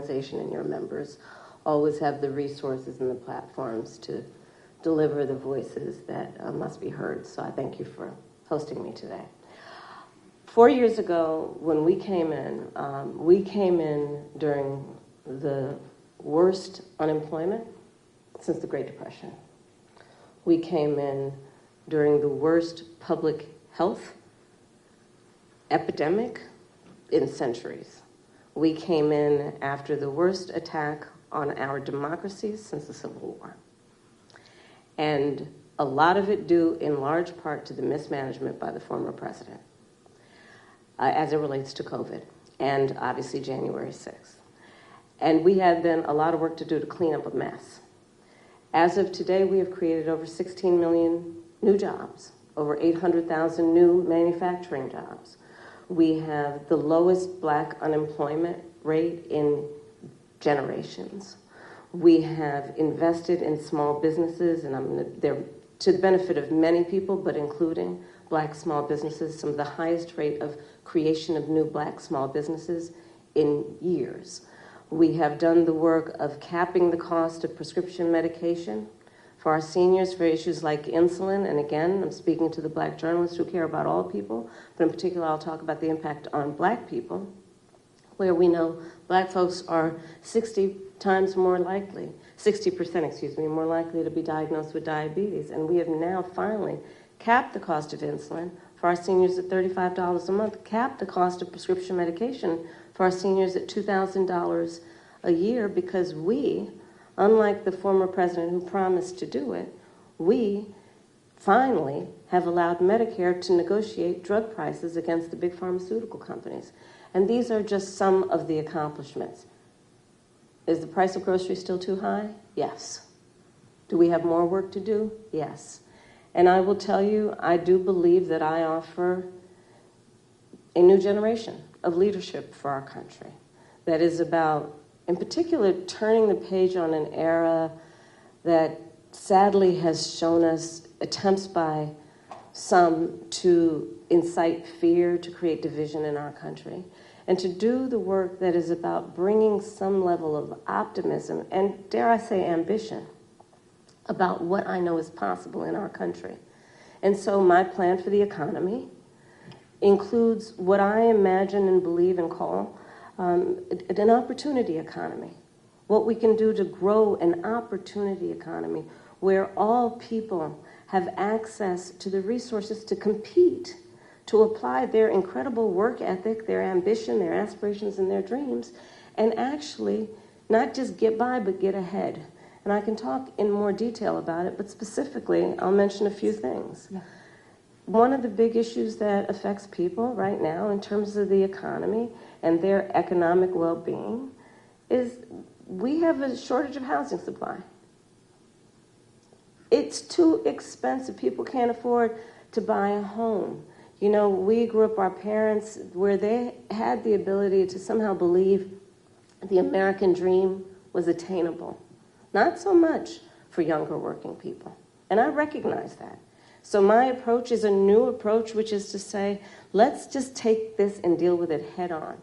organization and your members always have the resources and the platforms to deliver the voices that must be heard. So I thank you for hosting me today. 4 years ago, when we came in during the worst unemployment since the Great Depression. We came in during the worst public health epidemic in centuries. We came in after the worst attack on our democracies since the Civil War. And a lot of it due in large part to the mismanagement by the former president as it relates to COVID and obviously January 6th. And we had then a lot of work to do to clean up a mess. As of today, we have created over 16 million new jobs, over 800,000 new manufacturing jobs. We have the lowest Black unemployment rate in generations. We have invested in small businesses, and they're to the benefit of many people, but including Black small businesses, some of the highest rate of creation of new Black small businesses in years. We have done the work of capping the cost of prescription medication for our seniors for issues like insulin. And again, I'm speaking to the Black journalists who care about all people, but in particular, I'll talk about the impact on Black people, where we know Black folks are 60% more likely to be diagnosed with diabetes. And we have now finally capped the cost of insulin for our seniors at $35 a month, capped the cost of prescription medication for our seniors at $2,000 a year, because we, unlike the former president who promised to do it, we finally have allowed Medicare to negotiate drug prices against the big pharmaceutical companies. And these are just some of the accomplishments. Is the price of groceries still too high? Yes. Do we have more work to do? Yes. And I will tell you, I do believe that I offer a new generation of leadership for our country that is about, in particular, turning the page on an era that sadly has shown us attempts by some to incite fear, to create division in our country, and to do the work that is about bringing some level of optimism and, dare I say, ambition about what I know is possible in our country. And so my plan for the economy includes what I imagine and believe and call an opportunity economy. What we can do to grow an opportunity economy where all people have access to the resources to compete, to apply their incredible work ethic, their ambition, their aspirations, and their dreams, and actually not just get by, but get ahead. And I can talk in more detail about it, but specifically, I'll mention a few things. Yeah. One of the big issues that affects people right now in terms of the economy and their economic well-being is we have a shortage of housing supply. It's too expensive. People can't afford to buy a home. You know, we grew up, our parents, where they had the ability to somehow believe the American dream was attainable. Not so much for younger working people. And I recognize that. So my approach is a new approach, which is to say, let's just take this and deal with it head on.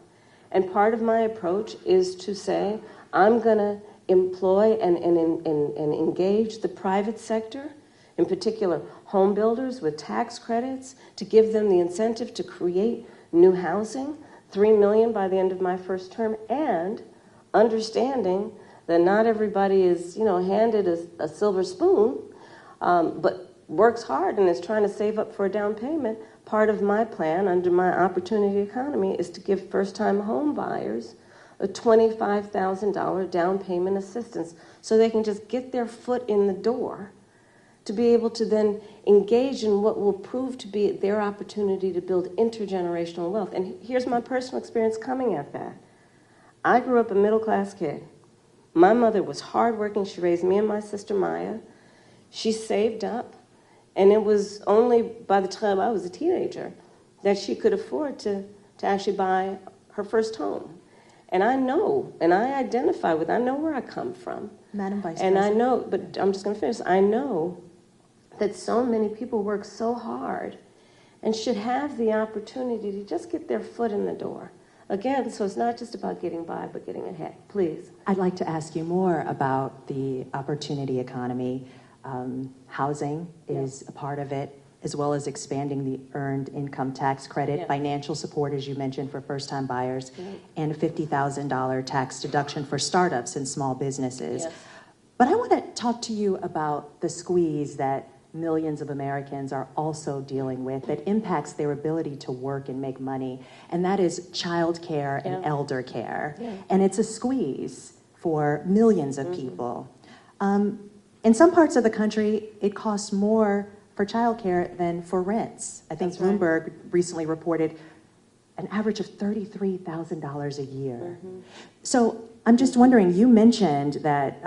And part of my approach is to say, I'm going to employ and engage the private sector, in particular home builders with tax credits, to give them the incentive to create new housing, 3 million by the end of my first term, and understanding that not everybody is, handed a silver spoon, but works hard and is trying to save up for a down payment. Part of my plan under my opportunity economy is to give first-time home buyers a $25,000 down payment assistance so they can just get their foot in the door to be able to then engage in what will prove to be their opportunity to build intergenerational wealth. And here's my personal experience coming at that. I grew up a middle-class kid. My mother was hardworking. She raised me and my sister Maya. She saved up, and it was only by the time I was a teenager that she could afford to actually buy her first home. And I know, and I identify with, I know where I come from. Madam Vice and President. I know, but I'm just going to finish. I know that so many people work so hard and should have the opportunity to just get their foot in the door. again, so it's not just about getting by, but getting ahead. Please. I'd like to ask you more about the opportunity economy. Housing is a part of it, as well as expanding the earned income tax credit, financial support, as you mentioned, for first-time buyers, and a $50,000 tax deduction for startups and small businesses. Yes. But I want to talk to you about the squeeze that millions of Americans are also dealing with that impacts their ability to work and make money, and that is child care and elder care. And it's a squeeze for millions of people. In some parts of the country, it costs more for childcare than for rents. I think Bloomberg recently reported an average of $33,000 a year. So I'm just wondering, you mentioned that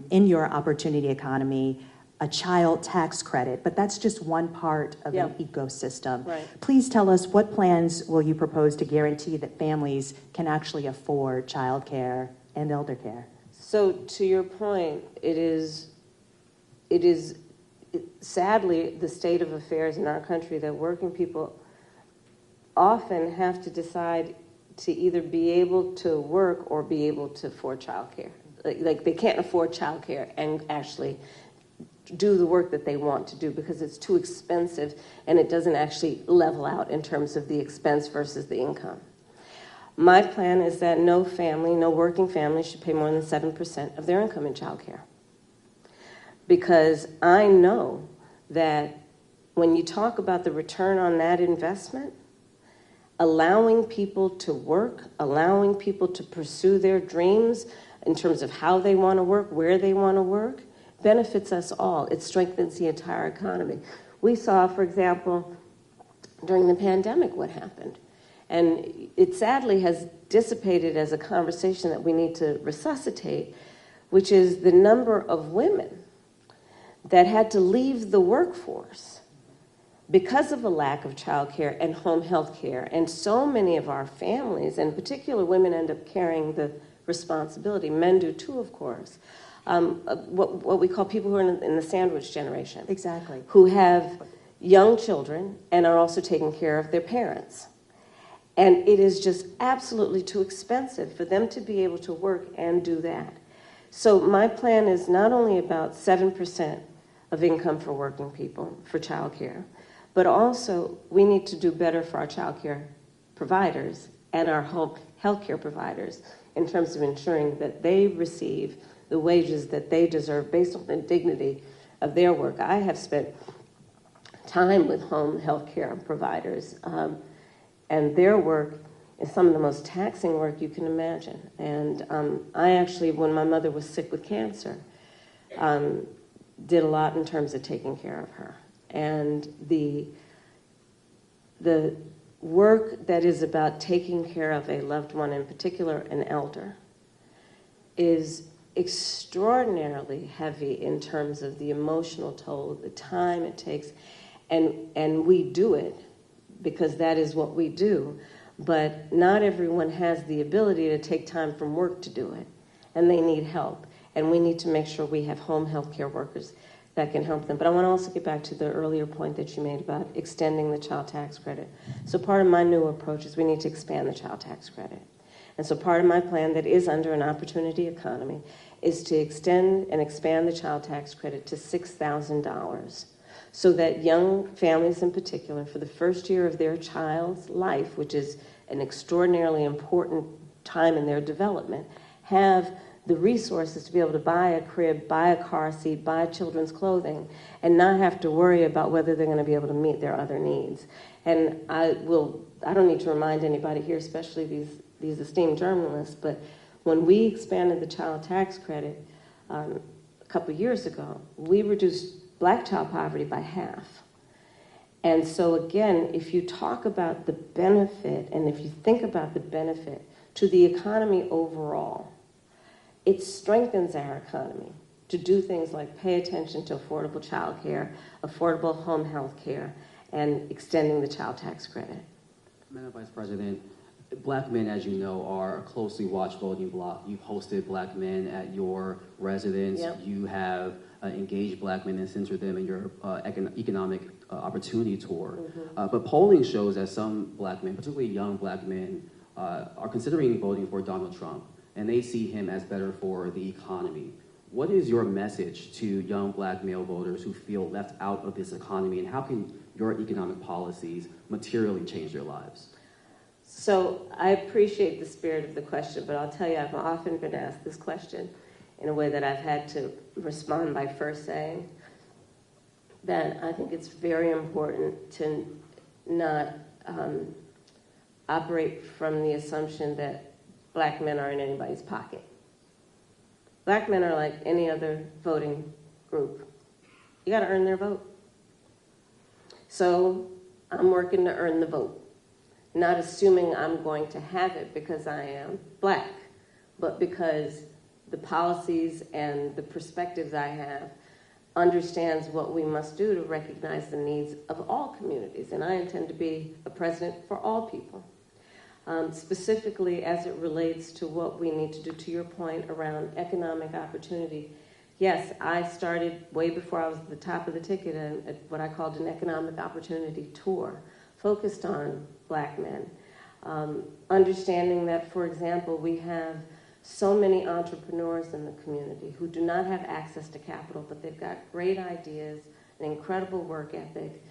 in your opportunity economy, a child tax credit, but that's just one part of an ecosystem. Please tell us, what plans will you propose to guarantee that families can actually afford childcare and elder care? So to your point, it is sadly the state of affairs in our country that working people often have to decide to either be able to work or be able to afford childcare. Like they can't afford childcare and actually do the work that they want to do because it's too expensive and it doesn't actually level out in terms of the expense versus the income. My plan is that no family, no working family should pay more than 7% of their income in childcare. Because I know that when you talk about the return on that investment, allowing people to work, allowing people to pursue their dreams in terms of how they want to work, where they want to work, benefits us all. It strengthens the entire economy. We saw, for example, during the pandemic what happened. And it sadly has dissipated as a conversation that we need to resuscitate, which is the number of women that had to leave the workforce because of a lack of childcare and home health care. And so many of our families, and in particular women, end up carrying the responsibility. Men do too, of course. What we call people who are in the sandwich generation. Exactly. Who have young children and are also taking care of their parents. And it is just absolutely too expensive for them to be able to work and do that. So my plan is not only about 7% of income for working people for childcare, but also we need to do better for our childcare providers and our home healthcare providers in terms of ensuring that they receive the wages that they deserve based on the dignity of their work. I have spent time with home healthcare providers, and their work is some of the most taxing work you can imagine. And I actually, when my mother was sick with cancer, did a lot in terms of taking care of her. And the work that is about taking care of a loved one, in particular an elder, is extraordinarily heavy in terms of the emotional toll, the time it takes, and we do it because that is what we do, but not everyone has the ability to take time from work to do it, and they need help, and we need to make sure we have home health care workers that can help them. But I want to also get back to the earlier point that you made about extending the child tax credit. So part of my new approach is we need to expand the child tax credit. And so part of my plan that is under an opportunity economy is to extend and expand the child tax credit to $6,000 so that young families in particular, for the first year of their child's life, which is an extraordinarily important time in their development, have the resources to be able to buy a crib, buy a car seat, buy children's clothing, and not have to worry about whether they're going to be able to meet their other needs. And I don't need to remind anybody here, especially these esteemed journalists, but when we expanded the child tax credit a couple years ago, we reduced black child poverty by half. And so again, if you talk about the benefit, and if you think about the benefit to the economy overall, it strengthens our economy to do things like pay attention to affordable child care, affordable home health care, and extending the child tax credit. Madam Vice President, Black men, as you know, are a closely watched voting bloc. You've hosted Black men at your residence. Yep. You have engaged Black men and centered them in your economic opportunity tour. Mm-hmm. But polling shows that some Black men, particularly young Black men, are considering voting for Donald Trump, and they see him as better for the economy. What is your message to young black male voters who feel left out of this economy, and how can your economic policies materially change their lives? So I appreciate the spirit of the question, but I'll tell you, I've often been asked this question in a way that I've had to respond by first saying that I think it's very important to not operate from the assumption that black men are in anybody's pocket. Black men are like any other voting group. You got to earn their vote. So I'm working to earn the vote, not assuming I'm going to have it because I am black, but because the policies and the perspectives I have understands what we must do to recognize the needs of all communities. And I intend to be a president for all people. Specifically as it relates to what we need to do, to your point around economic opportunity. Yes, I started way before I was at the top of the ticket at what I called an economic opportunity tour, focused on black men. Understanding that, for example, we have so many entrepreneurs in the community who do not have access to capital, but they've got great ideas, an incredible work ethic,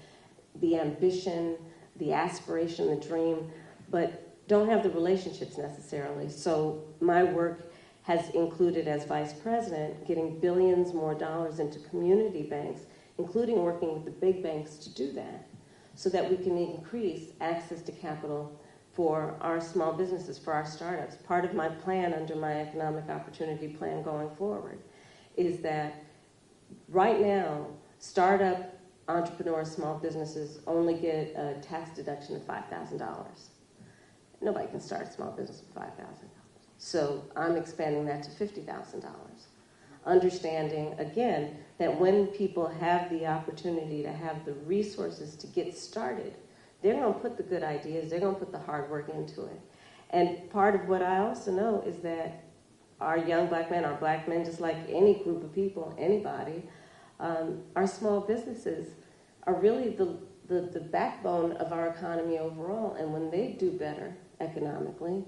the ambition, the aspiration, the dream, but don't have the relationships necessarily. So my work has included, as vice president, getting billions more dollars into community banks, including working with the big banks to do that, so that we can increase access to capital for our small businesses, for our startups. Part of my plan under my economic opportunity plan going forward is that right now, startup entrepreneurs, small businesses only get a tax deduction of $5,000. Nobody can start a small business with $5,000. So I'm expanding that to $50,000. Understanding, again, that when people have the opportunity to have the resources to get started, they're going to put the good ideas, they're going to put the hard work into it. And part of what I also know is that our young black men, just like any group of people, anybody, our small businesses are really the backbone of our economy overall. And when they do better economically,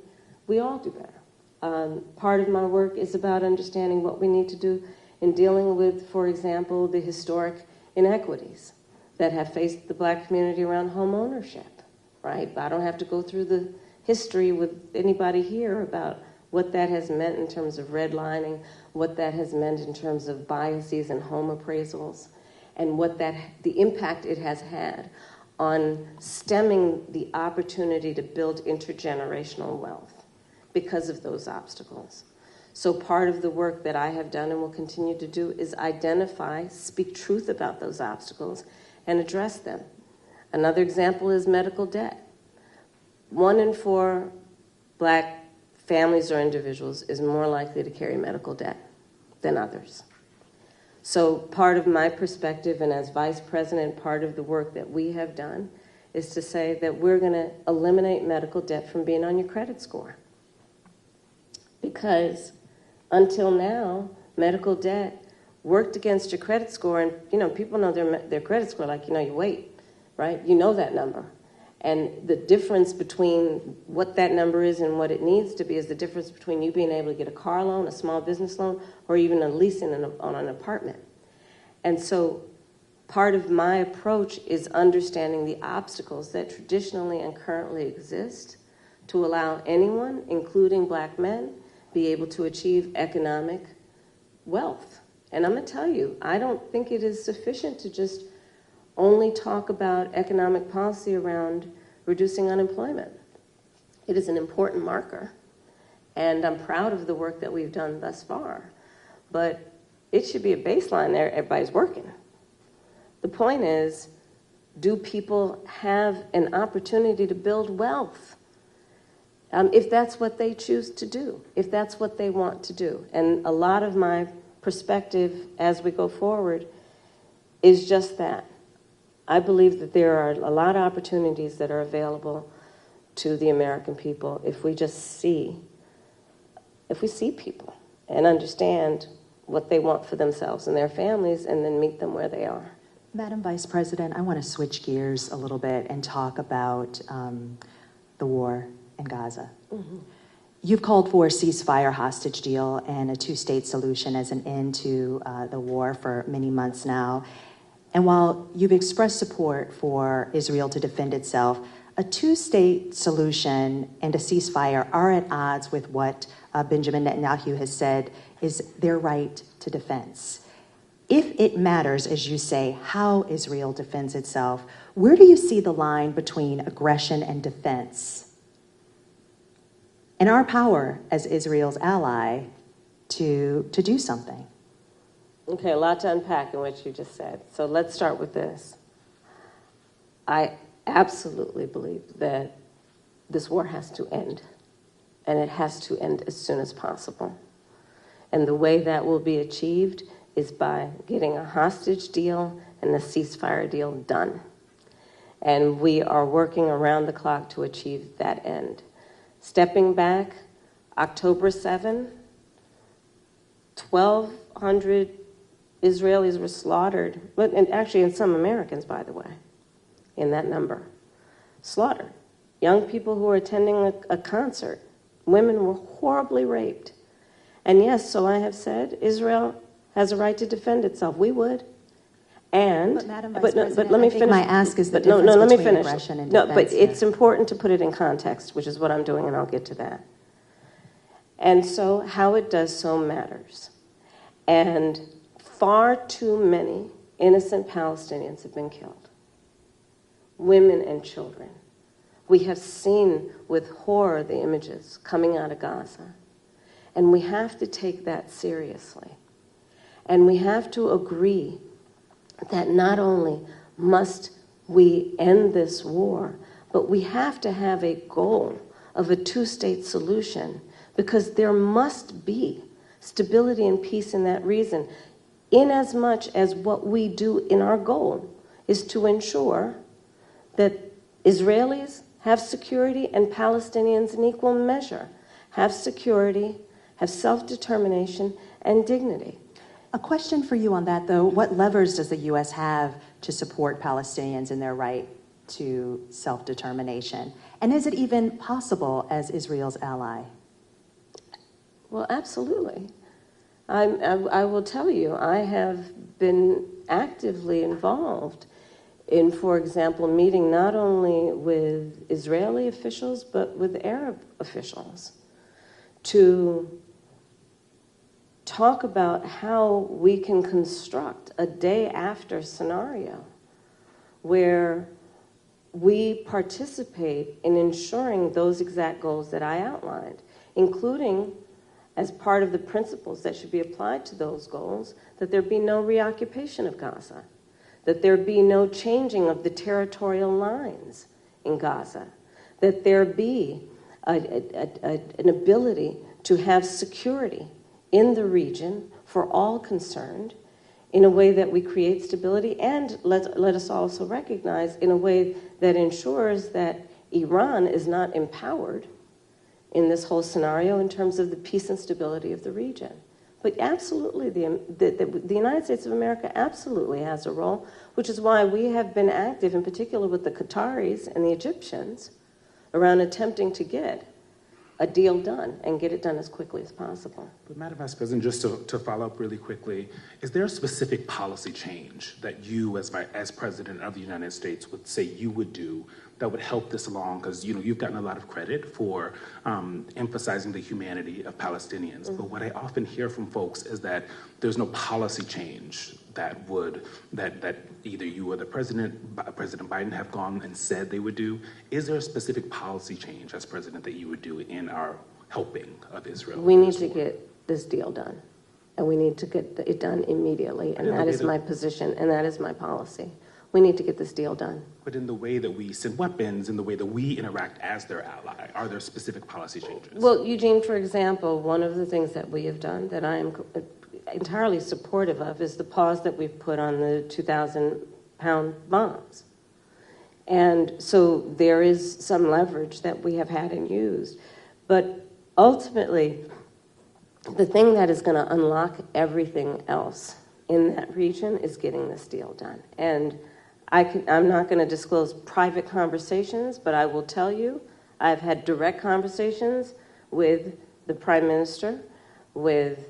we all do better. Part of my work is about understanding what we need to do in dealing with, for example, the historic inequities that have faced the black community around home ownership, right? I don't have to go through the history with anybody here about what that has meant in terms of redlining, what that has meant in terms of biases and home appraisals, and what the impact it has had on stemming the opportunity to build intergenerational wealth because of those obstacles. So part of the work that I have done and will continue to do is identify, speak truth about those obstacles, and address them. Another example is medical debt. 1 in 4 black families or individuals is more likely to carry medical debt than others. So part of my perspective, and as vice president, part of the work that we have done is to say that we're going to eliminate medical debt from being on your credit score. Because until now, medical debt worked against your credit score, and people know their credit score like your weight, right? You know that number. And the difference between what that number is and what it needs to be is the difference between you being able to get a car loan, a small business loan, or even a lease on an apartment. And so part of my approach is understanding the obstacles that traditionally and currently exist to allow anyone, including black men, be able to achieve economic wealth. And I'm going to tell you, I don't think it is sufficient to just only talk about economic policy around reducing unemployment. It is an important marker, and I'm proud of the work that we've done thus far. But it should be a baseline there. Everybody's working. The point is, do people have an opportunity to build wealth? If that's what they choose to do, if that's what they want to do. And a lot of my perspective as we go forward is just that. I believe that there are a lot of opportunities that are available to the American people if we just see people and understand what they want for themselves and their families and then meet them where they are. Madam Vice President, I want to switch gears a little bit and talk about the war in Gaza. You've called for a ceasefire hostage deal and a two-state solution as an end to the war for many months now. And while you've expressed support for Israel to defend itself, a two-state solution and a ceasefire are at odds with what Benjamin Netanyahu has said is their right to defense. If it matters, as you say, how Israel defends itself, where do you see the line between aggression and defense? And our power as Israel's ally to do something. Okay, a lot to unpack in what you just said. So let's start with this. I absolutely believe that this war has to end, and it has to end as soon as possible. And the way that will be achieved is by getting a hostage deal and a ceasefire deal done. And we are working around the clock to achieve that end. Stepping back, October 7, 1,200 Israelis were slaughtered, and actually and some Americans, by the way, in that number, slaughtered. Young people who were attending a concert, women were horribly raped. And yes, so I have said, Israel has a right to defend itself. We would. And, but Madam Vice President, but let me finish. My ask is the difference between aggression and defense. No, but it's important to put it in context, which is what I'm doing, and I'll get to that. And so how it does so matters. And far too many innocent Palestinians have been killed. Women and children. We have seen with horror the images coming out of Gaza. And we have to take that seriously. And we have to agree that not only must we end this war, but we have to have a goal of a two-state solution, because there must be stability and peace in that region, inasmuch as what we do in our goal is to ensure that Israelis have security and Palestinians in equal measure have security, have self-determination and dignity. A question for you on that, though. What levers does the U.S. have to support Palestinians in their right to self-determination? And is it even possible as Israel's ally? Well, absolutely. I will tell you, I have been actively involved in, for example, meeting not only with Israeli officials, but with Arab officials to talk about how we can construct a day after scenario where we participate in ensuring those exact goals that I outlined, including as part of the principles that should be applied to those goals, that there be no reoccupation of Gaza, that there be no changing of the territorial lines in Gaza, that there be an ability to have security in the region for all concerned in a way that we create stability, and let us also recognize in a way that ensures that Iran is not empowered in this whole scenario in terms of the peace and stability of the region. But absolutely, the United States of America absolutely has a role, which is why we have been active, in particular with the Qataris and the Egyptians, around attempting to get a deal done and get it done as quickly as possible. But Madam Vice President, just to follow up really quickly, is there a specific policy change that you as President of the United States would say you would do that would help this along? Because you've gotten a lot of credit for emphasizing the humanity of Palestinians. Mm-hmm. But what I often hear from folks is that there's no policy change that either you or the President Biden have gone and said they would do. Is there a specific policy change as president that you would do in our helping of Israel? We need to get this deal done, and we need to get it done immediately, and that is my position, and that is my policy. We need to get this deal done. But in the way that we send weapons, in the way that we interact as their ally, are there specific policy changes? Well, Eugene, for example, one of the things that we have done that I am entirely supportive of is the pause that we've put on the 2,000-pound bombs. And so there is some leverage that we have had and used. But ultimately, the thing that is going to unlock everything else in that region is getting this deal done. And I'm not going to disclose private conversations, but I will tell you, I've had direct conversations with the Prime Minister, with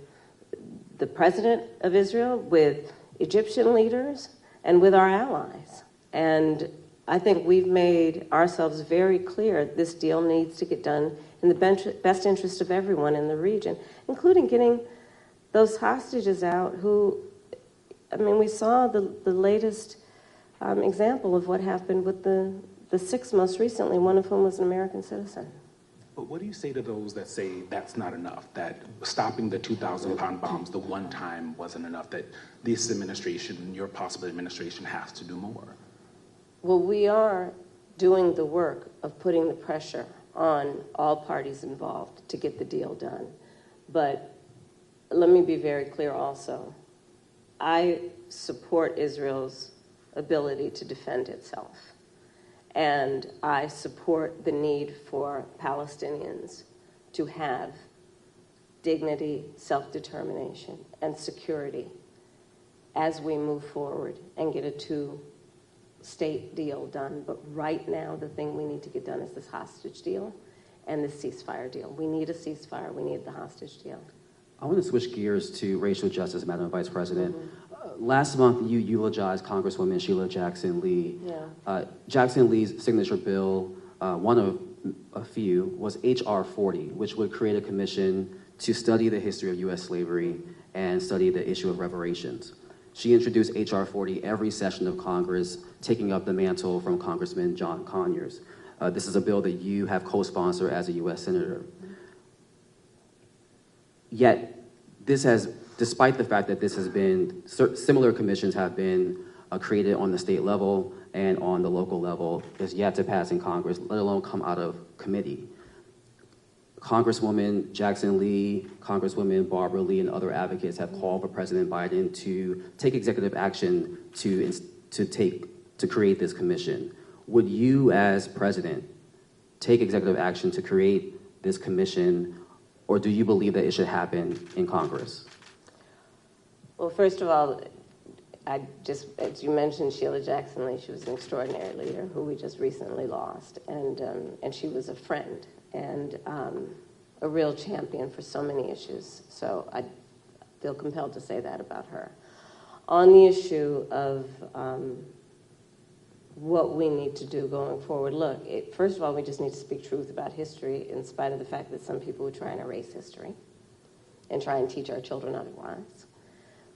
the President of Israel, with Egyptian leaders, and with our allies. And I think we've made ourselves very clear this deal needs to get done in the best interest of everyone in the region, including getting those hostages out who, I mean, we saw the latest example of what happened with the six most recently, one of whom was an American citizen. But what do you say to those that say that's not enough, that stopping the 2,000-pound bombs the one time wasn't enough, that this administration, your possible administration, has to do more? Well, we are doing the work of putting the pressure on all parties involved to get the deal done. But let me be very clear also. I support Israel's ability to defend itself. And I support the need for Palestinians to have dignity, self-determination, and security as we move forward and get a two-state deal done. But right now, the thing we need to get done is this hostage deal and this ceasefire deal. We need a ceasefire. We need the hostage deal. I want to switch gears to racial justice, Madam Vice President. Last month, you eulogized Congresswoman Sheila Jackson Lee. Yeah. Jackson Lee's signature bill, one of a few, was H.R. 40, which would create a commission to study the history of U.S. slavery and study the issue of reparations. She introduced H.R. 40 every session of Congress, taking up the mantle from Congressman John Conyers. This is a bill that you have co-sponsored as a U.S. Senator. Yet, this has, despite the fact that this has been, similar commissions have been created on the state level and on the local level, is yet to pass in Congress, let alone come out of committee. Congresswoman Jackson Lee, Congresswoman Barbara Lee, and other advocates have called for President Biden to take executive action to create this commission. Would you, as president, take executive action to create this commission, or do you believe that it should happen in Congress? Well, first of all, as you mentioned, Sheila Jackson Lee, she was an extraordinary leader who we just recently lost, and she was a friend and a real champion for so many issues. So I feel compelled to say that about her. On the issue of what we need to do going forward, look, first of all, we just need to speak truth about history in spite of the fact that some people would try and erase history and try and teach our children otherwise.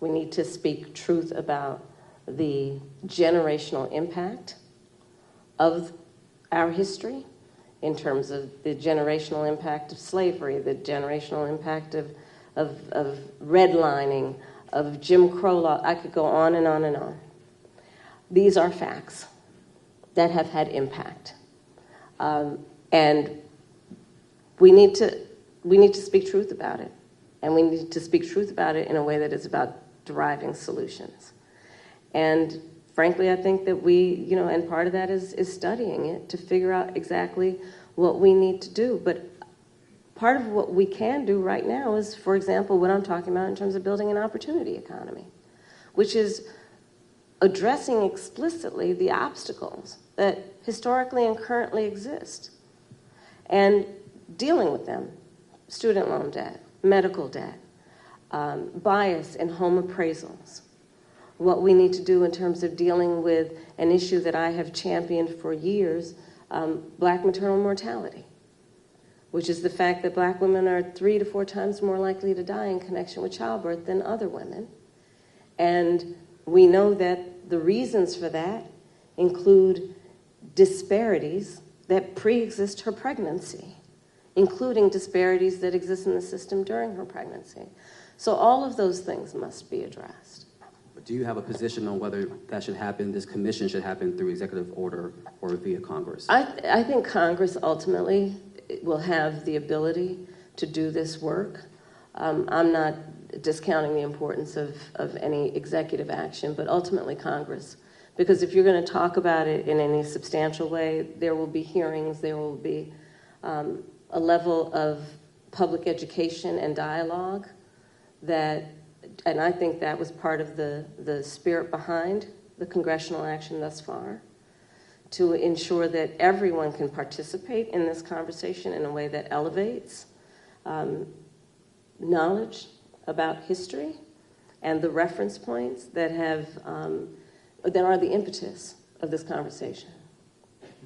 We need to speak truth about the generational impact of our history in terms of the generational impact of slavery, the generational impact of redlining, of Jim Crow law. I could go on and on and on. These are facts that have had impact. And we need to speak truth about it. And we need to speak truth about it in a way that is about deriving solutions. And frankly, I think that we, and part of that is studying it to figure out exactly what we need to do. But part of what we can do right now is, for example, what I'm talking about in terms of building an opportunity economy, which is addressing explicitly the obstacles that historically and currently exist and dealing with them. Student loan debt, medical debt, bias in home appraisals, what we need to do in terms of dealing with an issue that I have championed for years, Black maternal mortality, which is the fact that Black women are 3 to 4 times more likely to die in connection with childbirth than other women. And we know that the reasons for that include disparities that pre-exist her pregnancy, including disparities that exist in the system during her pregnancy. So all of those things must be addressed. But do you have a position on whether that should happen, this commission should happen through executive order or via Congress? I think Congress ultimately will have the ability to do this work. I'm not discounting the importance of any executive action, but ultimately Congress. Because if you're going to talk about it in any substantial way, there will be hearings, there will be a level of public education and dialogue that, and I think that was part of the spirit behind the congressional action thus far, to ensure that everyone can participate in this conversation in a way that elevates knowledge about history and the reference points that that are the impetus of this conversation.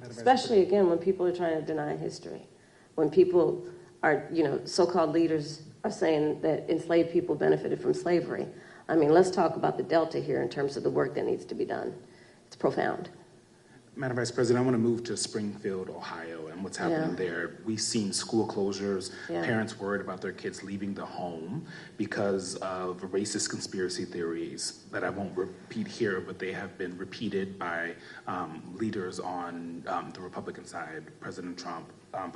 Especially, again, when people are trying to deny history. When people are, so-called leaders are saying that enslaved people benefited from slavery. I mean, let's talk about the delta here in terms of the work that needs to be done. It's profound. Madam Vice President, I want to move to Springfield, Ohio, and what's happening there. We've seen school closures, parents worried about their kids leaving the home because of racist conspiracy theories that I won't repeat here, but they have been repeated by leaders on the Republican side, President Trump, former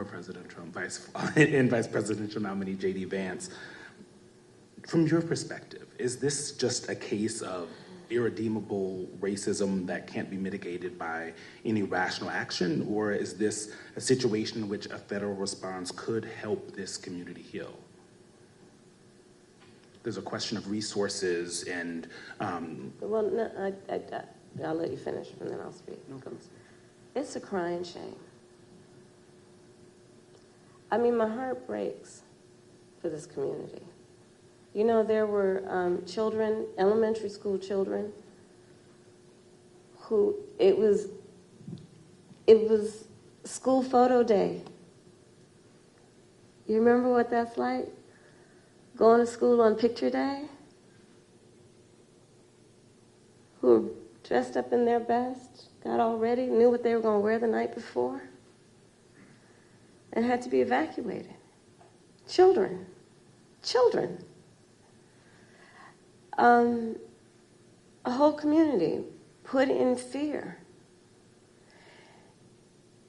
President Trump, and Vice Presidential nominee J.D. Vance. From your perspective, is this just a case of irredeemable racism that can't be mitigated by any rational action, or is this a situation in which a federal response could help this community heal? There's a question of resources and... Well, no, I'll let you finish and then I'll speak. Okay. It's a crying shame. I mean, my heart breaks for this community. There were children, elementary school children, who it was school photo day. You remember what that's like? Going to school on picture day? Who were dressed up in their best, got all ready, knew what they were going to wear the night before, and had to be evacuated. Children. A whole community put in fear.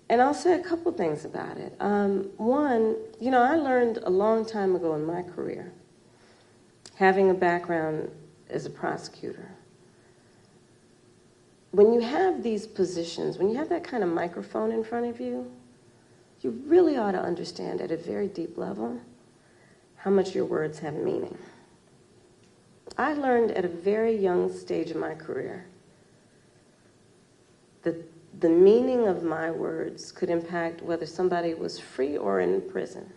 And I'll say a couple things about it. One, I learned a long time ago in my career, having a background as a prosecutor, when you have these positions, when you have that kind of microphone in front of you, you really ought to understand at a very deep level how much your words have meaning. I learned at a very young stage in my career that the meaning of my words could impact whether somebody was free or in prison.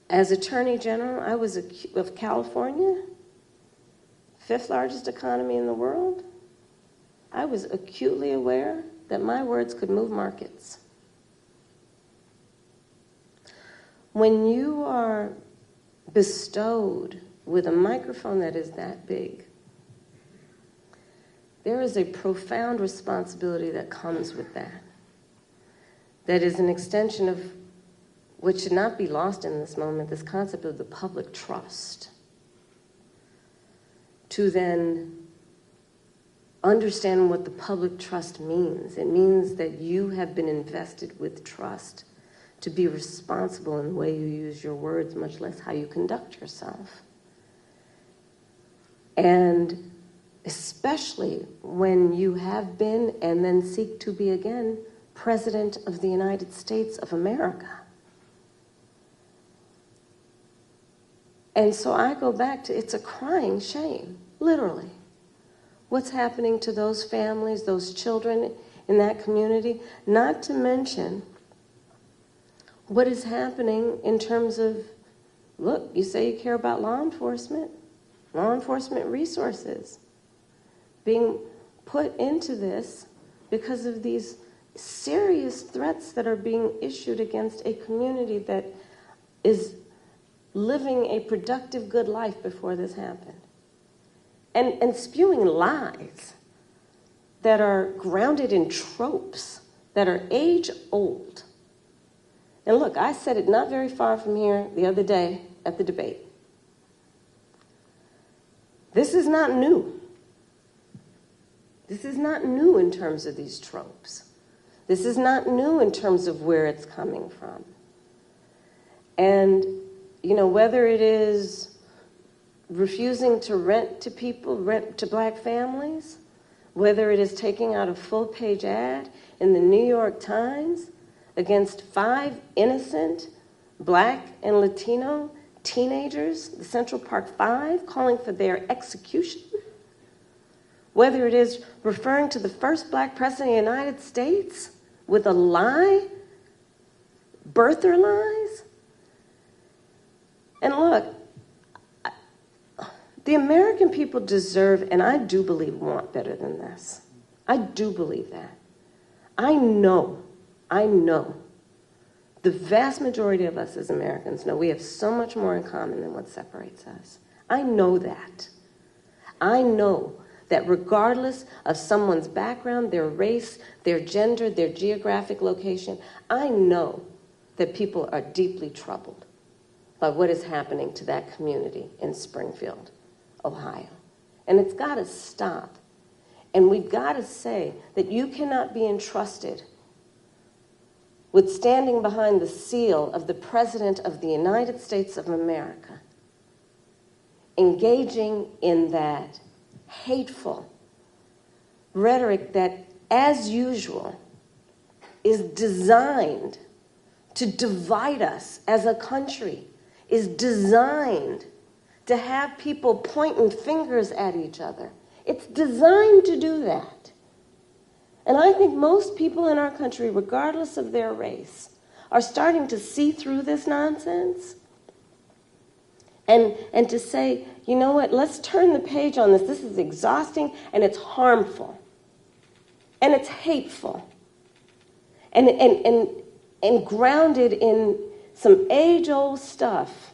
As Attorney General, I was of California, fifth largest economy in the world. I was acutely aware that my words could move markets. When you are bestowed with a microphone that is that big, there is a profound responsibility that comes with that. That is an extension of what should not be lost in this moment, this concept of the public trust. To then understand what the public trust means. It means that you have been invested with trust to be responsible in the way you use your words, much less how you conduct yourself. And especially when you have been and then seek to be again President of the United States of America. And so I go back to, it's a crying shame, literally. What's happening to those families, those children in that community, not to mention what is happening in terms of, look, you say you care about law enforcement resources being put into this because of these serious threats that are being issued against a community that is living a productive, good life before this happened. And spewing lies that are grounded in tropes that are age-old. And look, I said it not very far from here the other day at the debate. This is not new. This is not new in terms of these tropes. This is not new in terms of where it's coming from. And, whether it is refusing to rent to black families, whether it is taking out a full-page ad in the New York Times against 5 innocent black and Latino teenagers, the Central Park 5, calling for their execution, whether it is referring to the first black president of the United States with a lie, birther lies. And look, the American people deserve, and I do believe want better than this. I do believe that. I know, the vast majority of us as Americans know we have so much more in common than what separates us. I know that. I know that regardless of someone's background, their race, their gender, their geographic location, I know that people are deeply troubled by what is happening to that community in Springfield, Ohio. And it's got to stop. And we've got to say that you cannot be entrusted with standing behind the seal of the President of the United States of America, engaging in that hateful rhetoric that, as usual, is designed to divide us as a country, is designed to have people pointing fingers at each other. It's designed to do that. And I think most people in our country, regardless of their race, are starting to see through this nonsense and to say, you know what, let's turn the page on this. This is exhausting, and it's harmful, and it's hateful, and grounded in some age-old stuff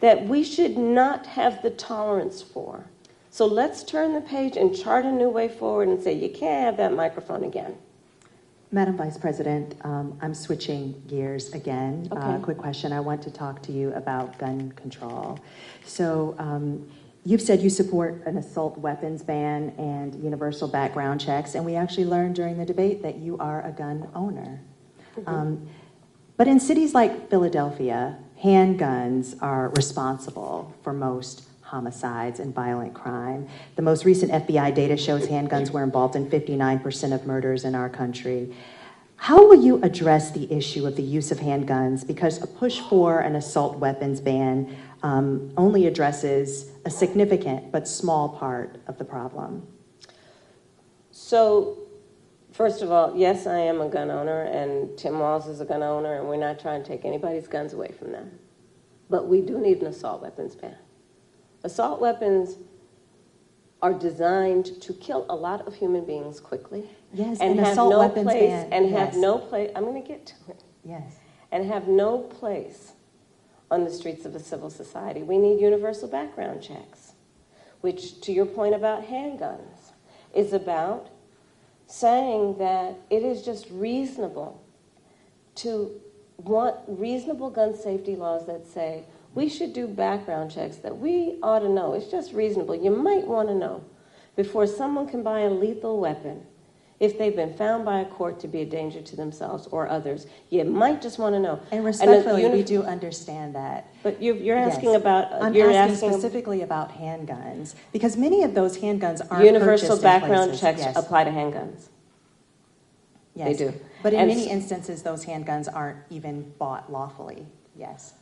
that we should not have the tolerance for. So let's turn the page and chart a new way forward and say, you can't have that microphone again. Madam Vice President, I'm switching gears again. Okay. Quick question. I want to talk to you about gun control. So you've said you support an assault weapons ban and universal background checks, and we actually learned during the debate that you are a gun owner. Mm-hmm. But in cities like Philadelphia, handguns are responsible for most homicides and violent crime. The most recent FBI data shows handguns were involved in 59% of murders in our country. How will you address the issue of the use of handguns? Because a push for an assault weapons ban only addresses a significant but small part of the problem. So, first of all, yes, I am a gun owner, and Tim Walz is a gun owner, and we're not trying to take anybody's guns away from them. But we do need an assault weapons ban. Assault weapons are designed to kill a lot of human beings quickly. Yes, and have assault no weapons place ban. and Yes. have no place. I'm going to get to it. Yes. And have no place on the streets of a civil society. We need universal background checks, which, to your point about handguns, is about saying that it is just reasonable to want reasonable gun safety laws that say we should do background checks that we ought to know. It's just reasonable. You might want to know before someone can buy a lethal weapon if they've been found by a court to be a danger to themselves or others. You might just want to know. And respectfully, we do understand that. But you're asking Yes. about... I'm you're asking specifically about handguns, because many of those handguns aren't universal purchased in background places. checks Yes. apply to handguns. Yes. They do. But in And many instances, those handguns aren't even bought lawfully. Yes.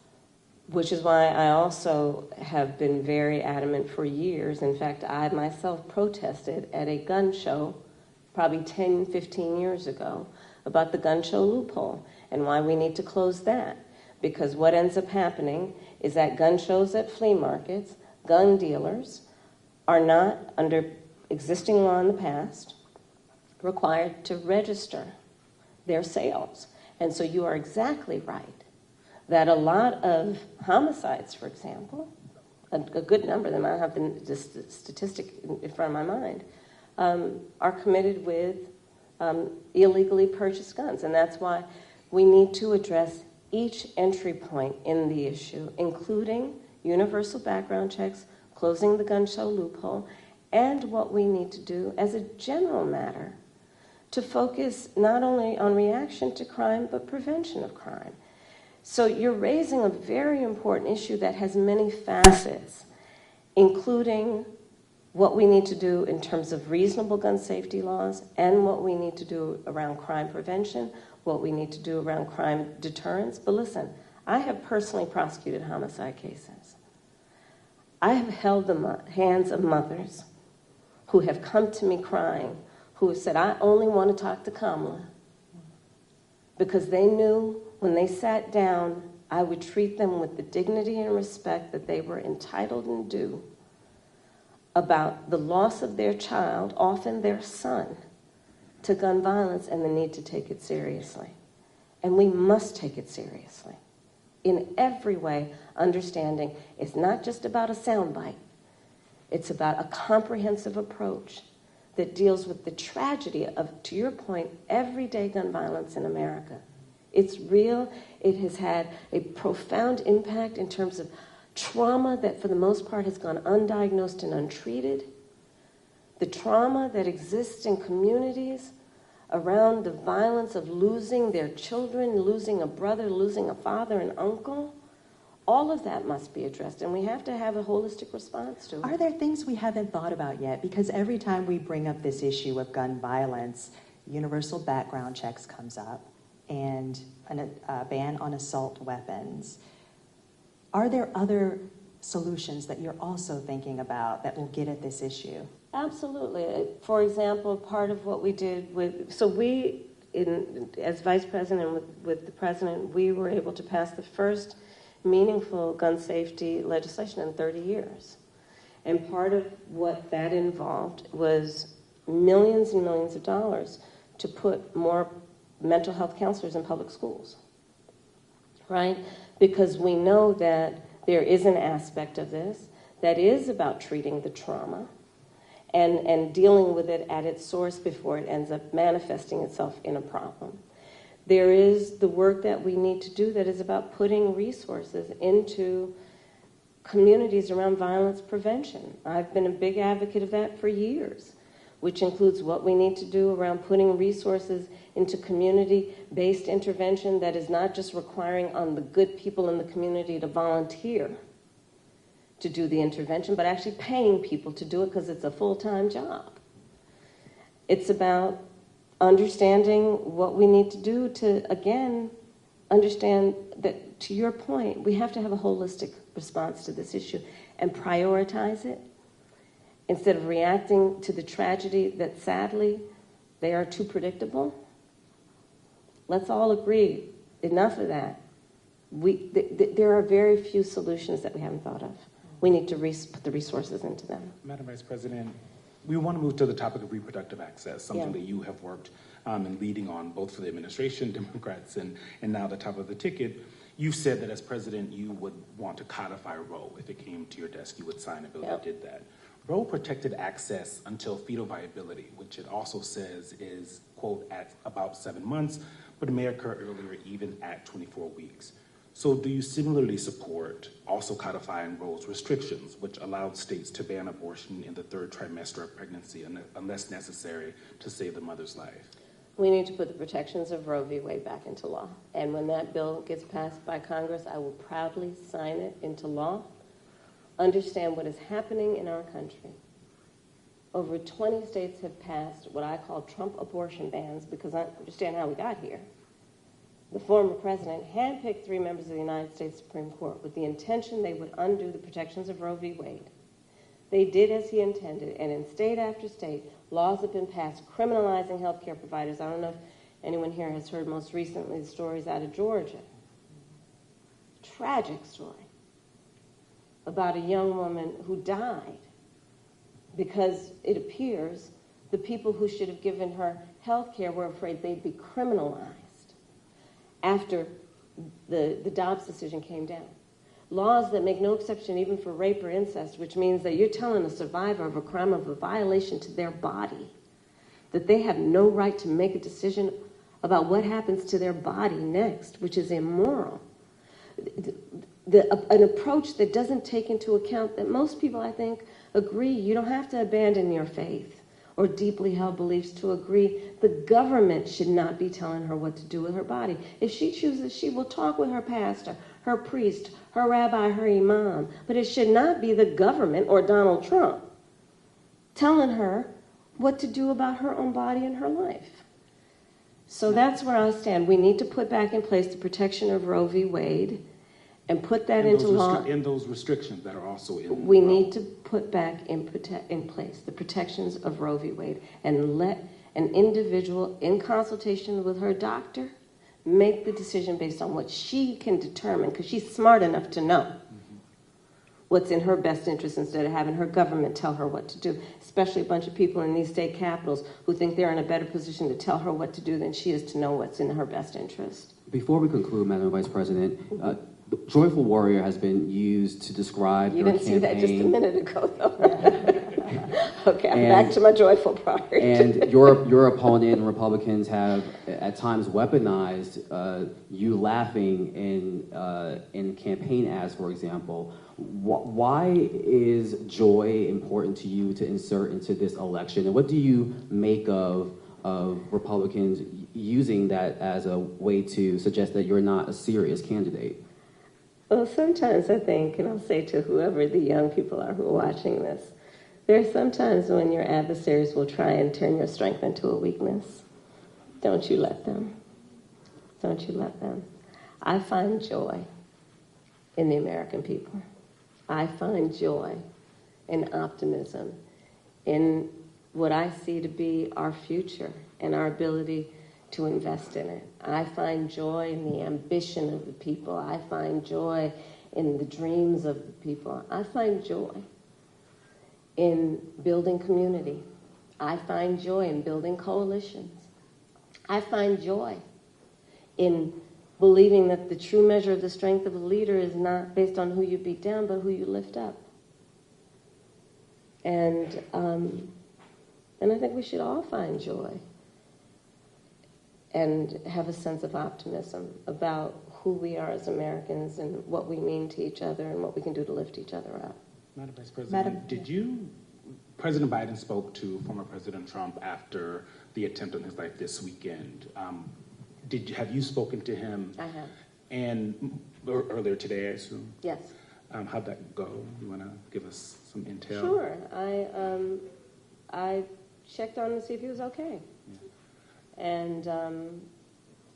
Which is why I also have been very adamant for years. In fact, I myself protested at a gun show probably 10, 15 years ago about the gun show loophole and why we need to close that. Because what ends up happening is that gun shows at flea markets, gun dealers are not, under existing law in the past, required to register their sales. And so you are exactly right that a lot of homicides, for example, a good number of them, I don't have the statistic in front of my mind, are committed with illegally purchased guns. And that's why we need to address each entry point in the issue, including universal background checks, closing the gun show loophole, and what we need to do as a general matter to focus not only on reaction to crime, but prevention of crime. So you're raising a very important issue that has many facets, including what we need to do in terms of reasonable gun safety laws and what we need to do around crime prevention, what we need to do around crime deterrence. But listen, I have personally prosecuted homicide cases. I have held the hands of mothers who have come to me crying, who have said, I only want to talk to Kamala, because they knew when they sat down, I would treat them with the dignity and respect that they were entitled and due about the loss of their child, often their son, to gun violence and the need to take it seriously. And we must take it seriously. In every way, understanding it's not just about a soundbite. It's about a comprehensive approach that deals with the tragedy of, to your point, everyday gun violence in America. It's real. It has had a profound impact in terms of trauma that for the most part has gone undiagnosed and untreated. The trauma that exists in communities around the violence of losing their children, losing a brother, losing a father, an uncle. All of that must be addressed, and we have to have a holistic response to it. Are there things we haven't thought about yet? Because every time we bring up this issue of gun violence, universal background checks comes up and a ban on assault weapons. Are there other solutions that you're also thinking about that will get at this issue? Absolutely. For example, part of what we did as vice president with the president, we were able to pass the first meaningful gun safety legislation in 30 years. And part of what that involved was millions and millions of dollars to put more mental health counselors in public schools, right? Because we know that there is an aspect of this that is about treating the trauma and dealing with it at its source before it ends up manifesting itself in a problem. There is the work that we need to do that is about putting resources into communities around violence prevention. I've been a big advocate of that for years, which includes what we need to do around putting resources into community-based intervention that is not just requiring on the good people in the community to volunteer to do the intervention, but actually paying people to do it because it's a full-time job. It's about understanding what we need to do to, again, understand that, to your point, we have to have a holistic response to this issue and prioritize it instead of reacting to the tragedy that, sadly, they are too predictable. Let's all agree, enough of that. There are very few solutions that we haven't thought of. We need to put the resources into them. Madam Vice President, we want to move to the topic of reproductive access, something that you have worked in leading on both for the administration, Democrats, and now the top of the ticket. You've said that as president, you would want to codify Roe. If it came to your desk, you would sign a bill that did that. Roe protected access until fetal viability, which it also says is, quote, at about 7 months, but it may occur earlier, even at 24 weeks. So do you similarly support also codifying Roe's restrictions, which allowed states to ban abortion in the 3rd trimester of pregnancy unless necessary to save the mother's life? We need to put the protections of Roe v. Wade back into law. And when that bill gets passed by Congress, I will proudly sign it into law. Understand what is happening in our country. Over 20 states have passed what I call Trump abortion bans because I understand how we got here. The former president handpicked 3 members of the United States Supreme Court with the intention they would undo the protections of Roe v. Wade. They did as he intended, and in state after state, laws have been passed criminalizing healthcare providers. I don't know if anyone here has heard most recently the stories out of Georgia. Tragic story about a young woman who died because it appears the people who should have given her healthcare were afraid they'd be criminalized after the Dobbs decision came down. Laws that make no exception even for rape or incest, which means that you're telling a survivor of a crime of a violation to their body that they have no right to make a decision about what happens to their body next, which is immoral. An approach that doesn't take into account that most people, I think, agree you don't have to abandon your faith or deeply held beliefs to agree the government should not be telling her what to do with her body. If she chooses, she will talk with her pastor, her priest, her rabbi, her imam, but it should not be the government or Donald Trump telling her what to do about her own body and her life. So that's where I stand. We need to put back in place the protection of Roe v. Wade, and put that And into those law. and those restrictions that are also in We law. need to put back in place the protections of Roe v. Wade and let an individual, in consultation with her doctor, make the decision based on what she can determine, because she's smart enough to know what's in her best interest instead of having her government tell her what to do, especially a bunch of people in these state capitals who think they're in a better position to tell her what to do than she is to know what's in her best interest. Before we conclude, Madam Vice President, the Joyful Warrior has been used to describe You your didn't campaign. see that just a minute ago, though. Okay, I'm back to my joyful part. And your opponent and Republicans have at times weaponized you laughing in campaign ads, for example. Why is joy important to you to insert into this election? And what do you make of Republicans using that as a way to suggest that you're not a serious candidate? Well, sometimes I think, and I'll say to whoever the young people are who are watching this, there are sometimes when your adversaries will try and turn your strength into a weakness. Don't you let them. Don't you let them. I find joy in the American people. I find joy and optimism in what I see to be our future and our ability to invest in it. I find joy in the ambition of the people. I find joy in the dreams of the people. I find joy in building community. I find joy in building coalitions. I find joy in believing that the true measure of the strength of a leader is not based on who you beat down, but who you lift up. And I think we should all find joy and have a sense of optimism about who we are as Americans and what we mean to each other and what we can do to lift each other up. Madam Vice President, President Biden spoke to former President Trump after the attempt on his life this weekend. Have you spoken to him? I have. And earlier today, I assume? Yes. How'd that go? You want to give us some intel? Sure. I checked on him to see if he was okay. Yeah. And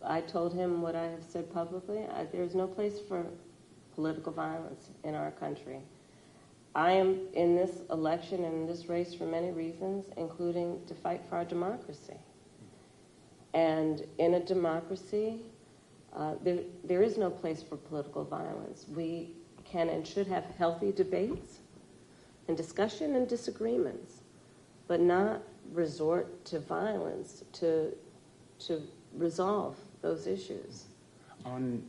I told him what I have said publicly. There's no place for political violence in our country. I am in this election and in this race for many reasons, including to fight for our democracy. And in a democracy, there is no place for political violence. We can and should have healthy debates and discussion and disagreements, but not resort to violence to resolve those issues. On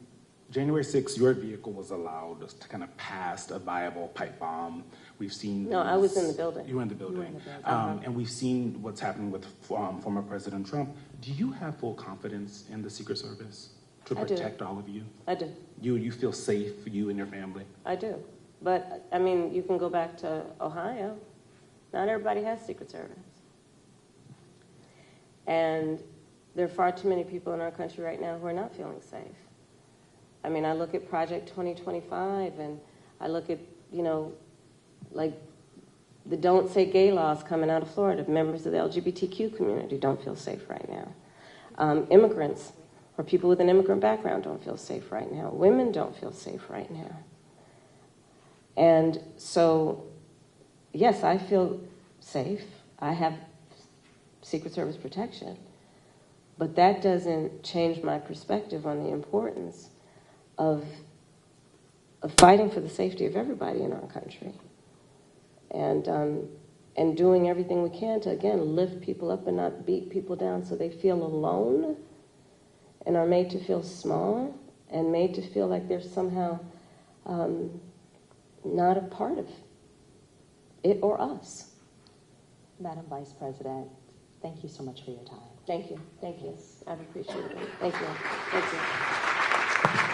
January 6th, your vehicle was allowed to kind of pass a viable pipe bomb. We've seen... No, I was in the building. You were in the building. And we've seen what's happening with former President Trump. Do you have full confidence in the Secret Service to protect all of you? I do. You feel safe, you and your family? I do. But, I mean, you can go back to Ohio. Not everybody has Secret Service. And there are far too many people in our country right now who are not feeling safe. I mean, I look at Project 2025, and I look at, like the Don't Say Gay laws coming out of Florida. Members of the LGBTQ community don't feel safe right now. Immigrants or people with an immigrant background don't feel safe right now. Women don't feel safe right now. And so, yes, I feel safe. I have Secret Service protection. But that doesn't change my perspective on the importance of fighting for the safety of everybody in our country. And doing everything we can to, again, lift people up and not beat people down so they feel alone and are made to feel small and made to feel like they're somehow not a part of it or us. Madam Vice President, thank you so much for your time. Thank you. Thank you. I've appreciated it. Thank you. Thank you.